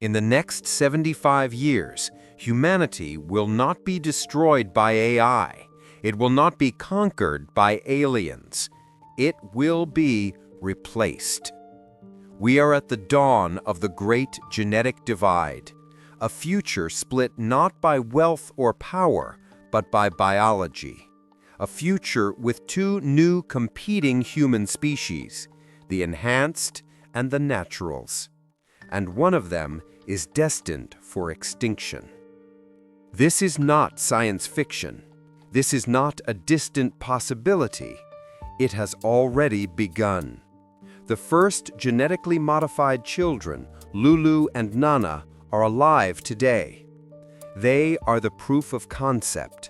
In the next 75 years, humanity will not be destroyed by AI. It will not be conquered by aliens. It will be replaced. We are at the dawn of the great genetic divide, a future split not by wealth or power, but by biology. A future with two new competing human species, the enhanced and the naturals. And one of them is destined for extinction. This is not science fiction. This is not a distant possibility. It has already begun. The first genetically modified children, Lulu and Nana, are alive today. They are the proof of concept.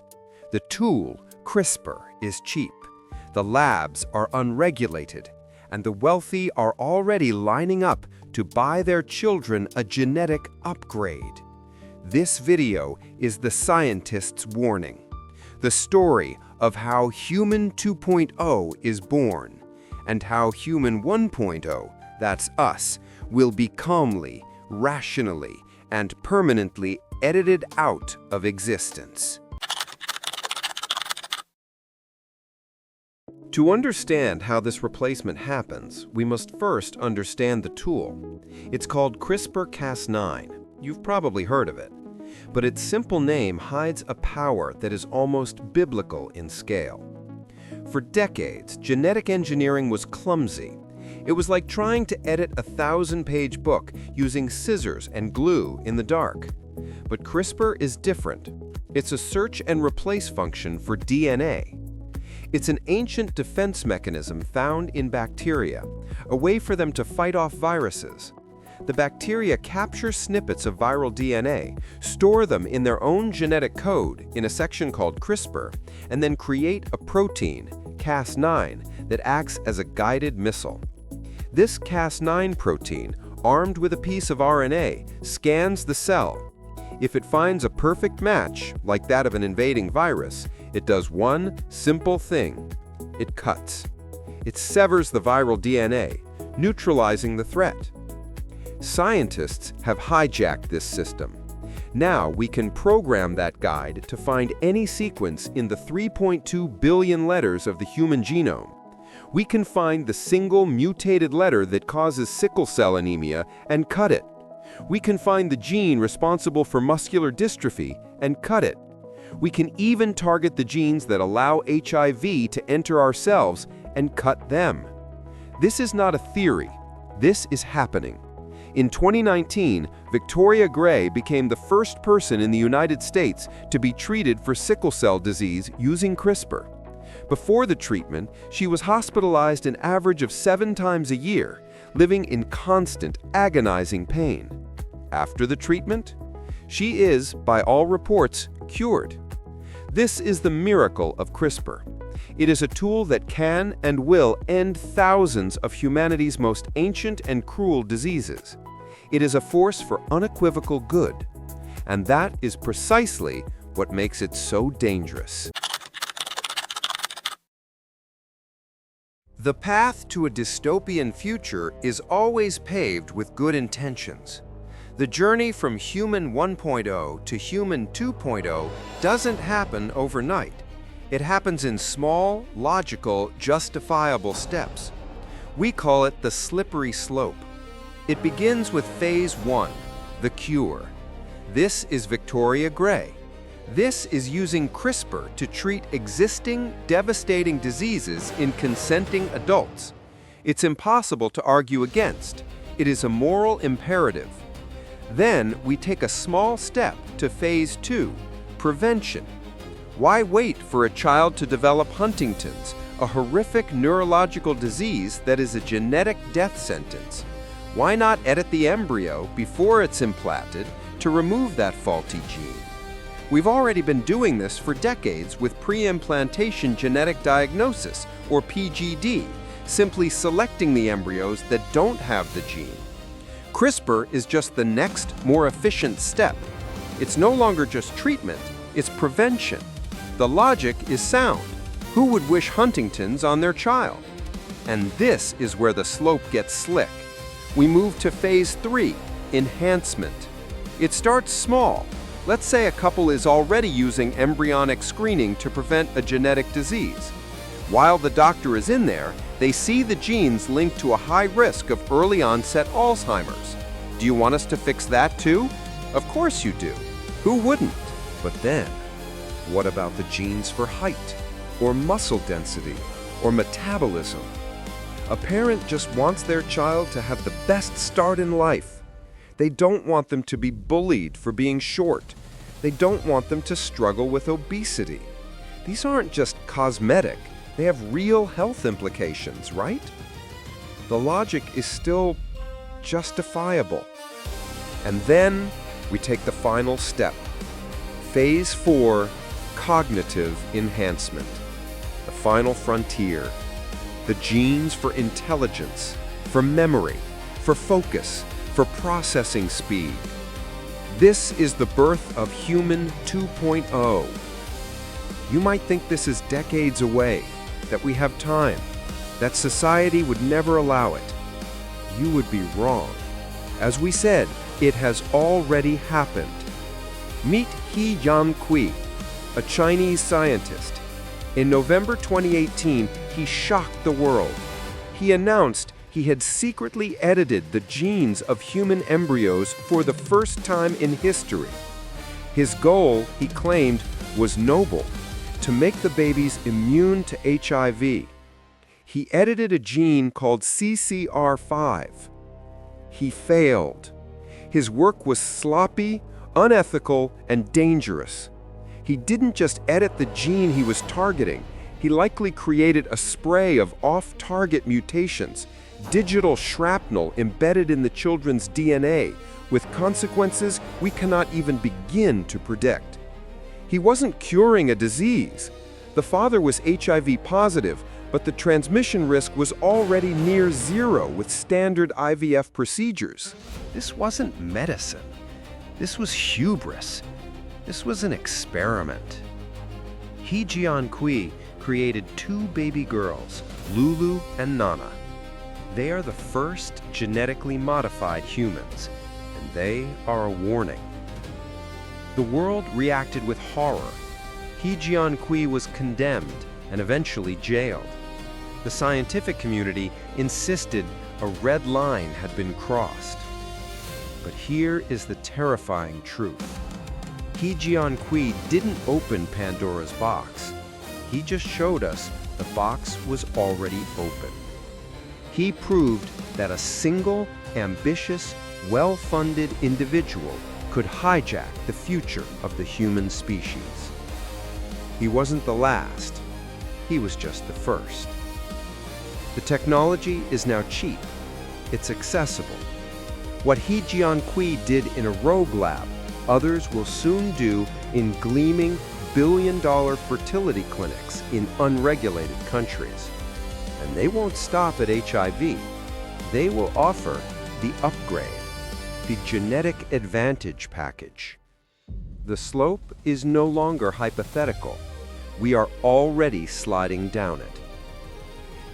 The tool, CRISPR, is cheap. The labs are unregulated, and the wealthy are already lining up to buy their children a genetic upgrade. This video is the scientist's warning. The story of how Human 2.0 is born, and how Human 1.0, that's us, will be calmly, rationally, and permanently edited out of existence. To understand how this replacement happens, we must first understand the tool. It's called CRISPR-Cas9. You've probably heard of it. But its simple name hides a power that is almost biblical in scale. For decades, genetic engineering was clumsy. It was like trying to edit a 1,000-page book using scissors and glue in the dark. But CRISPR is different. It's a search and replace function for DNA. It's an ancient defense mechanism found in bacteria, a way for them to fight off viruses. The bacteria capture snippets of viral DNA, store them in their own genetic code in a section called CRISPR, and then create a protein, Cas9, that acts as a guided missile. This Cas9 protein, armed with a piece of RNA, scans the cell. If it finds a perfect match, like that of an invading virus, it does one simple thing. It cuts. It severs the viral DNA, neutralizing the threat. Scientists have hijacked this system. Now we can program that guide to find any sequence in the 3.2 billion letters of the human genome. We can find the single mutated letter that causes sickle cell anemia and cut it. We can find the gene responsible for muscular dystrophy and cut it. We can even target the genes that allow HIV to enter our cells and cut them. This is not a theory. This is happening. In 2019, Victoria Gray became the first person in the United States to be treated for sickle cell disease using CRISPR. Before the treatment, she was hospitalized an average of 7 times a year, living in constant, agonizing pain. After the treatment, she is, by all reports, cured. This is the miracle of CRISPR. It is a tool that can and will end thousands of humanity's most ancient and cruel diseases. It is a force for unequivocal good, and that is precisely what makes it so dangerous. The path to a dystopian future is always paved with good intentions. The journey from Human 1.0 to Human 2.0 doesn't happen overnight. It happens in small, logical, justifiable steps. We call it the slippery slope. It begins with Phase 1, the cure. This is Victoria Gray. This is using CRISPR to treat existing, devastating diseases in consenting adults. It's impossible to argue against. It is a moral imperative. Then we take a small step to Phase 2, prevention. Why wait for a child to develop Huntington's, a horrific neurological disease that is a genetic death sentence? Why not edit the embryo before it's implanted to remove that faulty gene? We've already been doing this for decades with pre-implantation genetic diagnosis, or PGD, simply selecting the embryos that don't have the gene. CRISPR is just the next, more efficient step. It's no longer just treatment, it's prevention. The logic is sound. Who would wish Huntington's on their child? And this is where the slope gets slick. We move to Phase 3, enhancement. It starts small. Let's say a couple is already using embryonic screening to prevent a genetic disease. While the doctor is in there, they see the genes linked to a high risk of early onset Alzheimer's. Do you want us to fix that too? Of course you do. Who wouldn't? But then, what about the genes for height, or muscle density, or metabolism? A parent just wants their child to have the best start in life. They don't want them to be bullied for being short. They don't want them to struggle with obesity. These aren't just cosmetic. They have real health implications, right? The logic is still justifiable. And then we take the final step. Phase 4, cognitive enhancement. The final frontier. The genes for intelligence, for memory, for focus, for processing speed. This is the birth of Human 2.0. You might think this is decades away, that we have time, that society would never allow it. You would be wrong. As we said, it has already happened. Meet He Jiankui, a Chinese scientist. In November 2018, he shocked the world. He announced he had secretly edited the genes of human embryos for the first time in history. His goal, he claimed, was noble: to make the babies immune to HIV. He edited a gene called CCR5. He failed. His work was sloppy, unethical, and dangerous. He didn't just edit the gene he was targeting. He likely created a spray of off-target mutations, digital shrapnel embedded in the children's DNA, with consequences we cannot even begin to predict. He wasn't curing a disease. The father was HIV positive, but the transmission risk was already near zero with standard IVF procedures. This wasn't medicine. This was hubris. This was an experiment. He Jiankui created 2 baby girls, Lulu and Nana. They are the first genetically modified humans, and they are a warning. The world reacted with horror. He Jiankui was condemned and eventually jailed. The scientific community insisted a red line had been crossed. But here is the terrifying truth. He Jiankui didn't open Pandora's box. He just showed us the box was already open. He proved that a single, ambitious, well-funded individual could hijack the future of the human species. He wasn't the last. He was just the first. The technology is now cheap. It's accessible. What He Jiankui did in a rogue lab, others will soon do in gleaming billion-dollar fertility clinics in unregulated countries. And they won't stop at HIV. They will offer the upgrade, the genetic advantage package. The slope is no longer hypothetical. We are already sliding down it.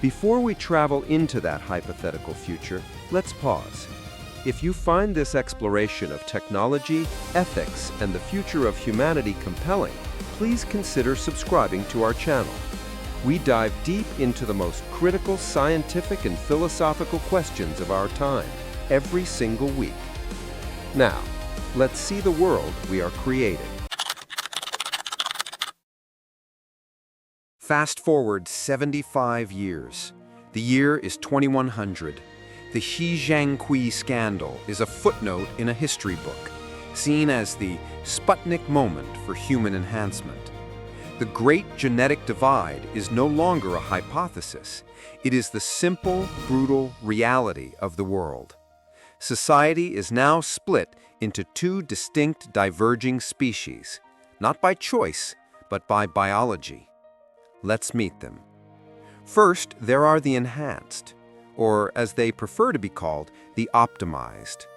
Before we travel into that hypothetical future, let's pause. If you find this exploration of technology, ethics, and the future of humanity compelling, please consider subscribing to our channel. We dive deep into the most critical scientific and philosophical questions of our time every single week. Now, let's see the world we are creating. Fast forward 75 years. The year is 2100. The He Jiankui scandal is a footnote in a history book, seen as the Sputnik moment for human enhancement. The great genetic divide is no longer a hypothesis. It is the simple, brutal reality of the world. Society is now split into 2 distinct diverging species, not by choice, but by biology. Let's meet them. First, there are the enhanced, or as they prefer to be called, the optimized.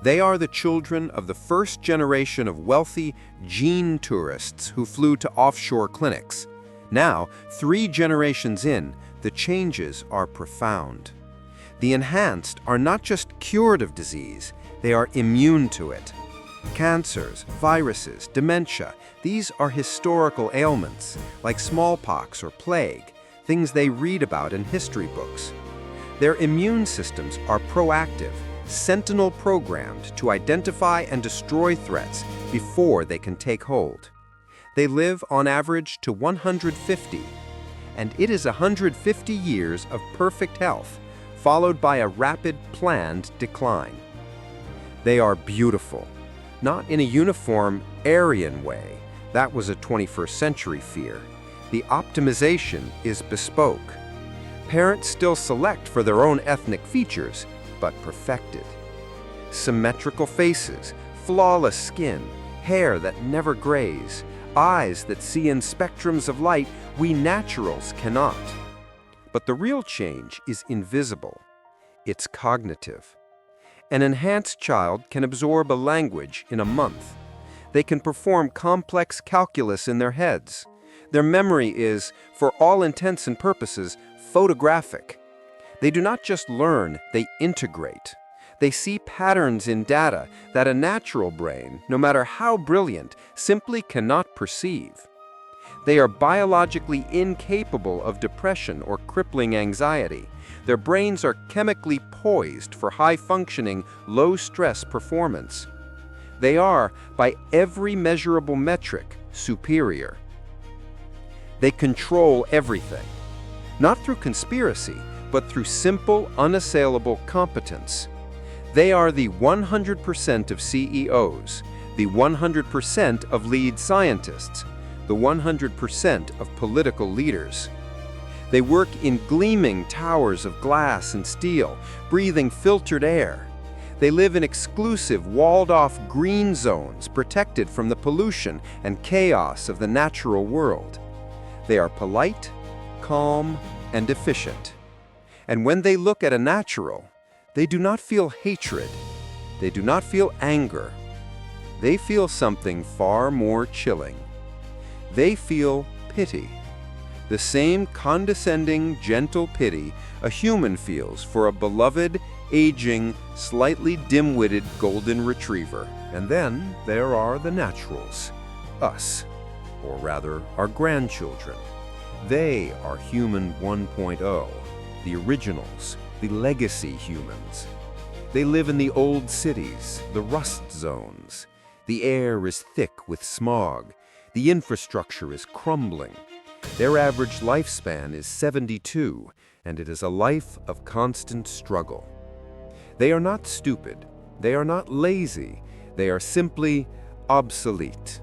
They are the children of the first generation of wealthy gene tourists who flew to offshore clinics. Now, 3 generations in, the changes are profound. The enhanced are not just cured of disease, They are immune to it. Cancers, viruses, dementia, these are historical ailments, like smallpox or plague, things they read about in history books. Their immune systems are proactive, sentinel-programmed to identify and destroy threats before they can take hold. They live on average to 150, and it is 150 years of perfect health, followed by a rapid, planned decline. They are beautiful, not in a uniform, Aryan way. That was a 21st century fear. The optimization is bespoke. Parents still select for their own ethnic features, but perfected. Symmetrical faces, flawless skin, hair that never grays, eyes that see in spectrums of light we naturals cannot. But the real change is invisible. It's cognitive. An enhanced child can absorb a language in a month. They can perform complex calculus in their heads. Their memory is, for all intents and purposes, photographic. They do not just learn, they integrate. They see patterns in data that a natural brain, no matter how brilliant, simply cannot perceive. They are biologically incapable of depression or crippling anxiety. Their brains are chemically poised for high-functioning, low-stress performance. They are, by every measurable metric, superior. They control everything, not through conspiracy, but through simple, unassailable competence. They are the 100% of CEOs, the 100% of lead scientists, the 100% of political leaders. They work in gleaming towers of glass and steel, breathing filtered air. They live in exclusive, walled-off green zones protected from the pollution and chaos of the natural world. They are polite, calm, and efficient. And when they look at a natural, they do not feel hatred. They do not feel anger. They feel something far more chilling. They feel pity. The same condescending, gentle pity a human feels for a beloved, aging, slightly dim-witted golden retriever. And then there are the naturals, us, or rather our grandchildren. They are human 1.0, the originals, the legacy humans. They live in the old cities, the rust zones. The air is thick with smog. The infrastructure is crumbling. Their average lifespan is 72, and it is a life of constant struggle. They are not stupid. They are not lazy. They are simply obsolete.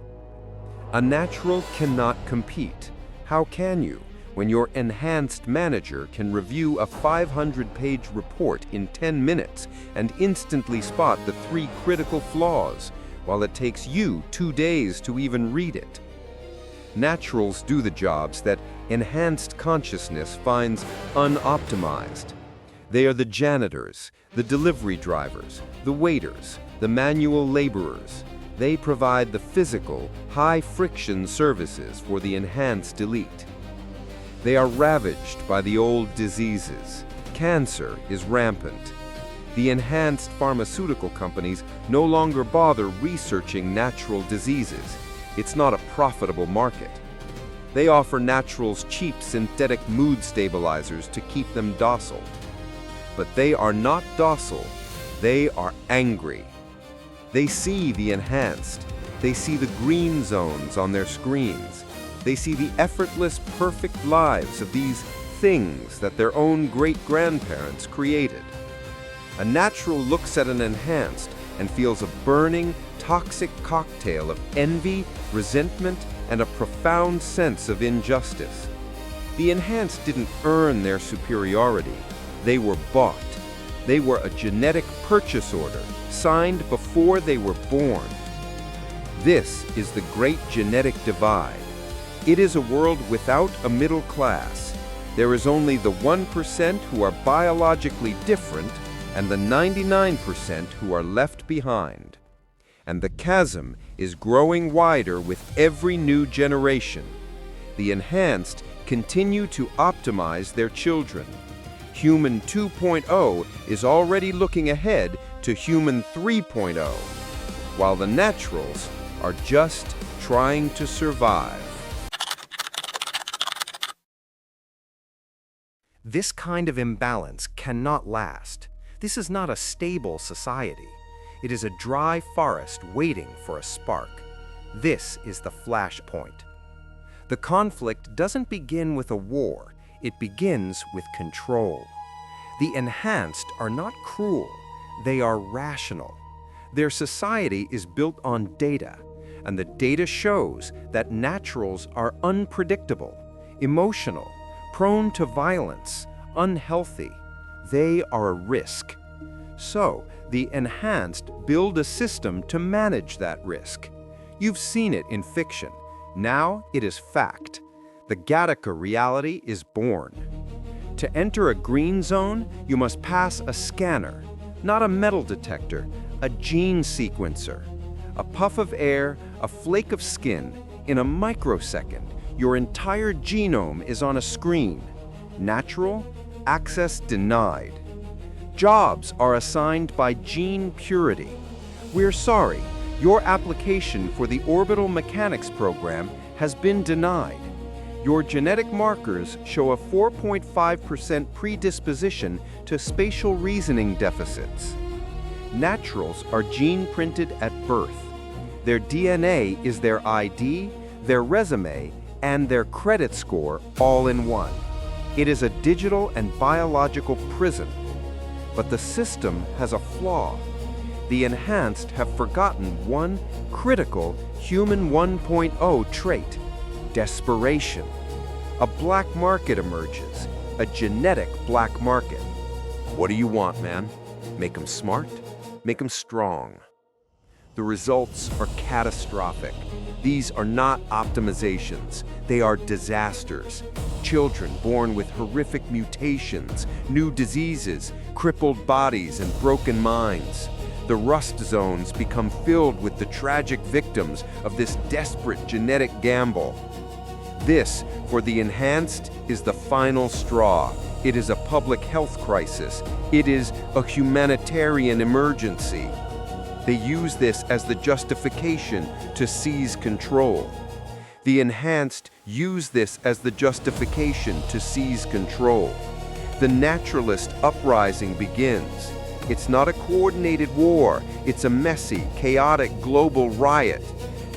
A natural cannot compete. How can you, when your enhanced manager can review a 500-page report in 10 minutes and instantly spot the 3 critical flaws, while it takes you 2 days to even read it? Naturals do the jobs that enhanced consciousness finds unoptimized. They are the janitors, the delivery drivers, the waiters, the manual laborers. They provide the physical, high-friction services for the enhanced elite. They are ravaged by the old diseases. Cancer is rampant. The enhanced pharmaceutical companies no longer bother researching natural diseases. It's not a profitable market. They offer naturals cheap synthetic mood stabilizers to keep them docile. But they are not docile. They are angry. They see the enhanced. They see the green zones on their screens. They see the effortless, perfect lives of these things that their own great-grandparents created. A natural looks at an enhanced and feels a burning, toxic cocktail of envy, resentment, and a profound sense of injustice. The enhanced didn't earn their superiority. They were bought. They were a genetic purchase order, signed before they were born. This is the great genetic divide. It is a world without a middle class. There is only the 1% who are biologically different and the 99% who are left behind. And the chasm is growing wider with every new generation. The enhanced continue to optimize their children. Human 2.0 is already looking ahead to human 3.0, while the naturals are just trying to survive. This kind of imbalance cannot last. This is not a stable society. It is a dry forest waiting for a spark. This is the flashpoint. The conflict doesn't begin with a war. It begins with control. The enhanced are not cruel. They are rational. Their society is built on data, and the data shows that naturals are unpredictable, emotional, prone to violence, unhealthy. They are a risk. So, the enhanced build a system to manage that risk. You've seen it in fiction. Now it is fact. The Gattaca reality is born. To enter a green zone, you must pass a scanner, not a metal detector, a gene sequencer. A puff of air, a flake of skin, in a microsecond, your entire genome is on a screen. Natural, access denied. Jobs are assigned by gene purity. We're sorry, your application for the orbital mechanics program has been denied. Your genetic markers show a 4.5% predisposition to spatial reasoning deficits. Naturals are gene-printed at birth. Their DNA is their ID, their resume, and their credit score all in one. It is a digital and biological prison. But the system has a flaw. The enhanced have forgotten one critical human 1.0 trait: desperation. A black market emerges, a genetic black market. What do you want, man? Make them smart? Make them strong. The results are catastrophic. These are not optimizations. They are disasters. Children born with horrific mutations, new diseases, crippled bodies, and broken minds. The rust zones become filled with the tragic victims of this desperate genetic gamble. This, for the enhanced, is the final straw. It is a public health crisis. It is a humanitarian emergency. They use this as the justification to seize control. The enhanced use this as the justification to seize control. The naturalist uprising begins. It's not a coordinated war. It's a messy, chaotic global riot.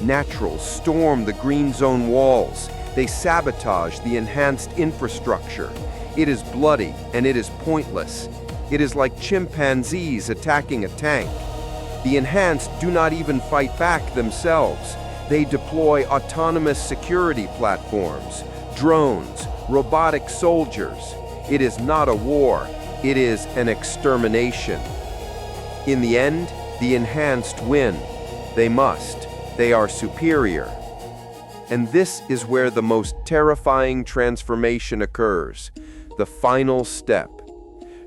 Naturals storm the green zone walls. They sabotage the enhanced infrastructure. It is bloody and it is pointless. It is like chimpanzees attacking a tank. The enhanced do not even fight back themselves. They deploy autonomous security platforms, drones, robotic soldiers. It is not a war. It is an extermination. In the end, the enhanced win. They must. They are superior. And this is where the most terrifying transformation occurs, the final step.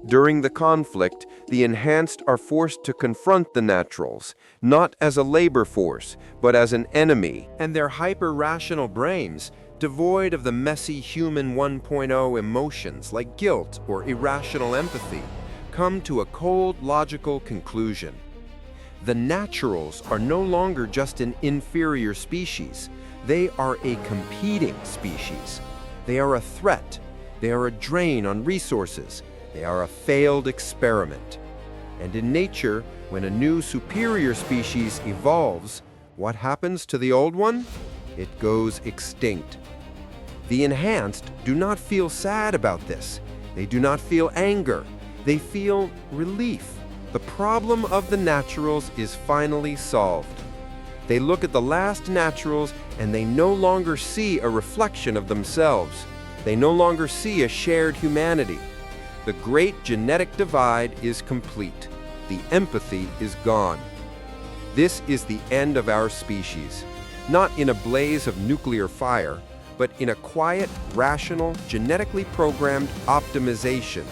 During the conflict, the enhanced are forced to confront the naturals, not as a labor force, but as an enemy. And their hyper-rational brains, devoid of the messy human 1.0 emotions like guilt or irrational empathy, come to a cold, logical conclusion. The naturals are no longer just an inferior species. They are a competing species. They are a threat. They are a drain on resources. They are a failed experiment. And in nature, when a new superior species evolves, what happens to the old one? It goes extinct. The enhanced do not feel sad about this. They do not feel anger. They feel relief. The problem of the naturals is finally solved. They look at the last naturals and they no longer see a reflection of themselves. They no longer see a shared humanity. The great genetic divide is complete. The empathy is gone. This is the end of our species, not in a blaze of nuclear fire, but in a quiet, rational, genetically programmed optimization.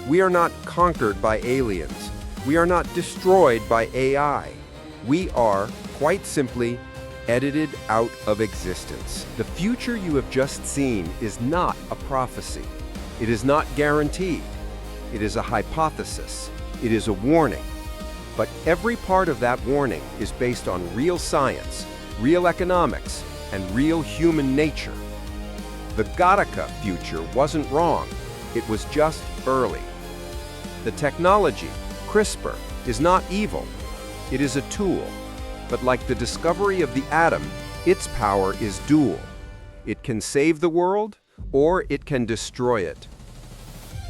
We are not conquered by aliens. We are not destroyed by AI. We are, quite simply, edited out of existence. The future you have just seen is not a prophecy. It is not guaranteed. It is a hypothesis. It is a warning. But every part of that warning is based on real science, real economics, and real human nature. The Gattaca future wasn't wrong, it was just early. The technology, CRISPR, is not evil. It is a tool. But like the discovery of the atom, its power is dual. It can save the world, or it can destroy it.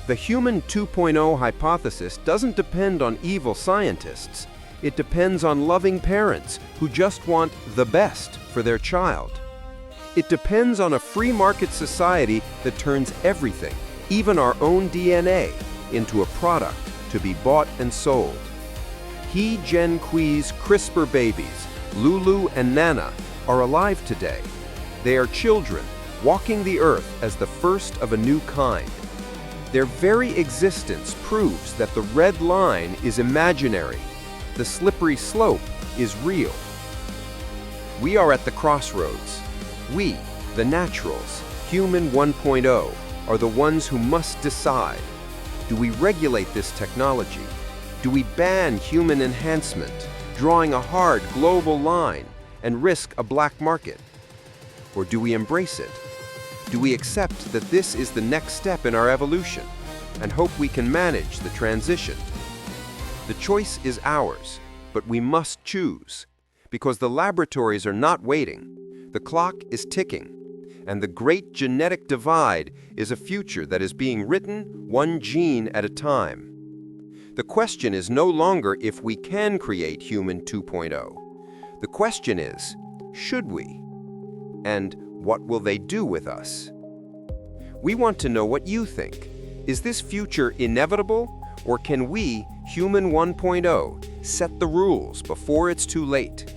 The Human 2.0 hypothesis doesn't depend on evil scientists. It depends on loving parents who just want the best for their child. It depends on a free market society that turns everything, even our own DNA, into a product to be bought and sold. He Gen Qui's CRISPR babies, Lulu and Nana, are alive today. They are children, walking the earth as the first of a new kind. Their very existence proves that the red line is imaginary. The slippery slope is real. We are at the crossroads. We, the naturals, Human 1.0, are the ones who must decide. Do we regulate this technology? Do we ban human enhancement, drawing a hard global line and risk a black market? Or do we embrace it? Do we accept that this is the next step in our evolution and hope we can manage the transition? The choice is ours, but we must choose, because the laboratories are not waiting. The clock is ticking, and the great genetic divide is a future that is being written one gene at a time. The question is no longer if we can create Human 2.0. The question is, should we? And what will they do with us? We want to know what you think. Is this future inevitable, or can we, Human 1.0, set the rules before it's too late?